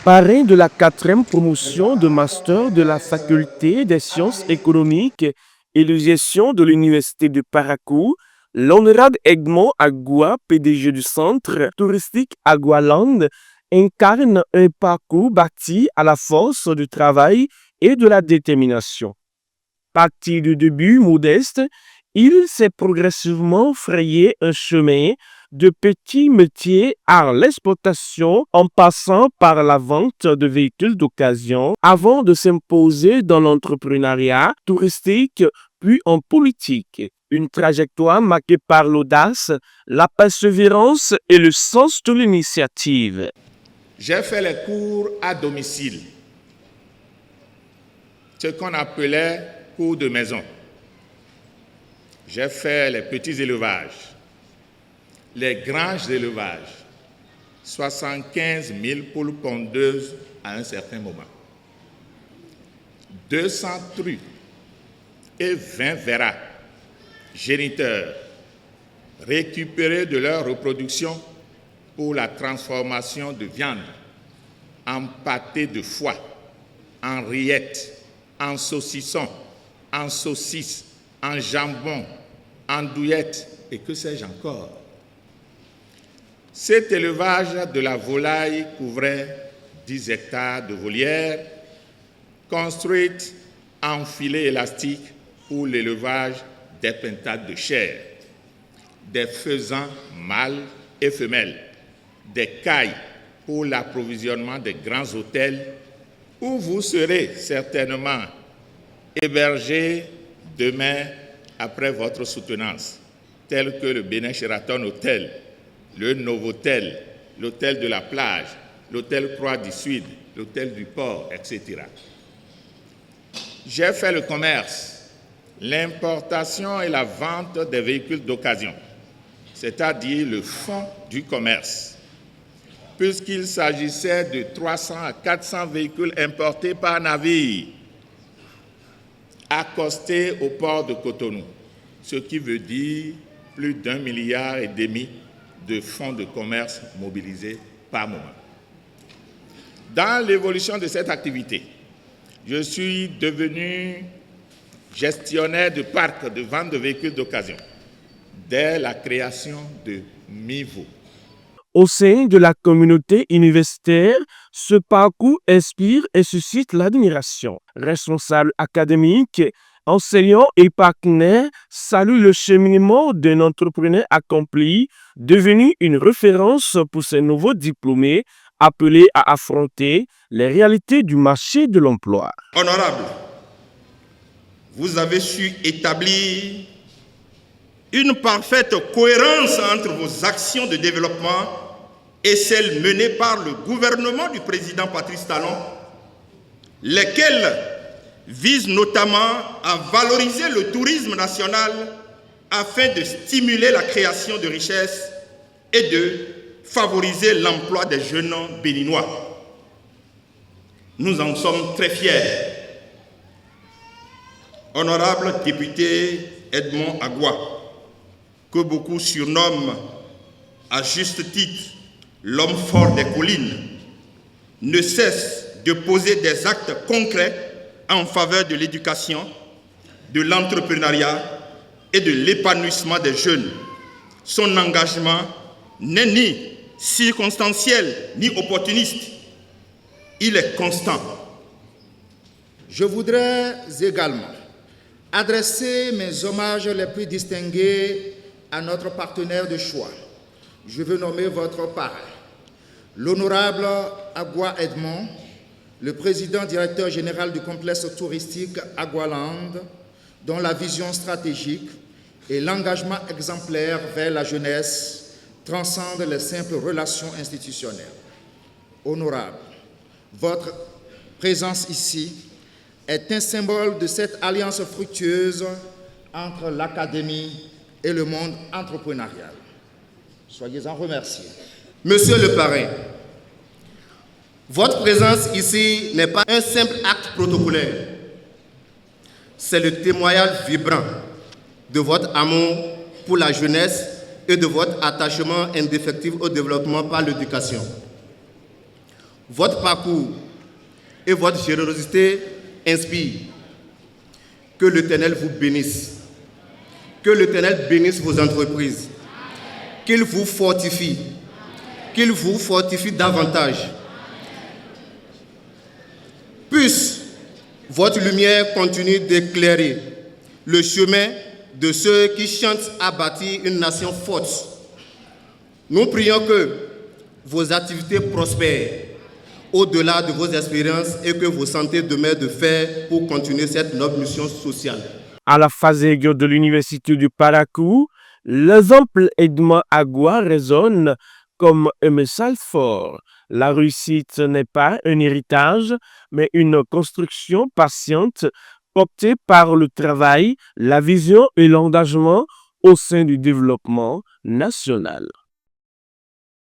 Parrain de la 4e promotion de master de la faculté des sciences économiques et de gestion de l'université de Parakou, l'honorable Edmond Agua, PDG du centre touristique Agualand, incarne un parcours bâti à la force du travail et de la détermination. Parti du début modeste, il s'est progressivement frayé un chemin de petits métiers à l'exportation en passant par la vente de véhicules d'occasion avant de s'imposer dans l'entrepreneuriat touristique puis en politique. Une trajectoire marquée par l'audace, la persévérance et le sens de l'initiative. J'ai fait les cours à domicile, ce qu'on appelait cours de maison. J'ai fait les petits élevages, les grands élevages, 75 000 poules pondeuses à un certain moment, 200 truies et 20 verras, géniteurs, récupérés de leur reproduction pour la transformation de viande en pâté de foie, en rillettes, en saucisson, en saucisses, en jambon, en douillettes et que sais-je encore. Cet élevage de la volaille couvrait 10 hectares de volières construites en filets élastiques pour l'élevage des pintades de chair, des faisans mâles et femelles, des cailles pour l'approvisionnement des grands hôtels où vous serez certainement hébergés demain après votre soutenance, tels que le Bénin Sheraton Hotel, le Novotel, l'hôtel de la plage, l'hôtel Croix du Sud, l'hôtel du port, etc. J'ai fait le commerce, l'importation et la vente des véhicules d'occasion, c'est-à-dire le fond du commerce, puisqu'il s'agissait de 300 à 400 véhicules importés par navire, accostés au port de Cotonou, ce qui veut dire plus d'1,5 milliard de fonds de commerce mobilisés par moment. Dans l'évolution de cette activité, je suis devenu gestionnaire de parc de vente de véhicules d'occasion dès la création de MIVO. Au sein de la communauté universitaire, ce parcours inspire et suscite l'admiration. Responsables académiques, enseignants et partenaires saluent le cheminement d'un entrepreneur accompli, devenu une référence pour ces nouveaux diplômés appelés à affronter les réalités du marché de l'emploi. Honorable, vous avez su établir une parfaite cohérence entre vos actions de développement et celles menées par le gouvernement du président Patrice Talon, lesquelles visent notamment à valoriser le tourisme national afin de stimuler la création de richesses et de favoriser l'emploi des jeunes béninois. Nous en sommes très fiers. Honorable député Edmond Agua, que beaucoup surnomment à juste titre l'homme fort des collines, ne cesse de poser des actes concrets en faveur de l'éducation, de l'entrepreneuriat et de l'épanouissement des jeunes. Son engagement n'est ni circonstanciel ni opportuniste. Il est constant. Je voudrais également adresser mes hommages les plus distingués à notre partenaire de choix. Je veux nommer votre parrain, l'honorable Agua Edmond, le président directeur général du complexe touristique Agualand, dont la vision stratégique et l'engagement exemplaire vers la jeunesse transcendent les simples relations institutionnelles. Honorable, votre présence ici est un symbole de cette alliance fructueuse entre l'académie et le monde entrepreneurial. Soyez-en remerciés. Monsieur le parrain, votre présence ici n'est pas un simple acte protocolaire. C'est le témoignage vibrant de votre amour pour la jeunesse et de votre attachement indéfectible au développement par l'éducation. Votre parcours et votre générosité inspirent. Que l'Éternel vous bénisse. Que l'Éternel bénisse vos entreprises. Qu'il vous fortifie. Qu'il vous fortifie davantage. Puisse votre lumière continue d'éclairer le chemin de ceux qui chantent à bâtir une nation forte. Nous prions que vos activités prospèrent au-delà de vos expériences et que vos santé demeurent de fer pour continuer cette noble mission sociale. À la Fazego de l'Université du Paracou, l'exemple Edmond Agua résonne comme un message fort. La réussite n'est pas un héritage, mais une construction patiente portée par le travail, la vision et l'engagement au sein du développement national.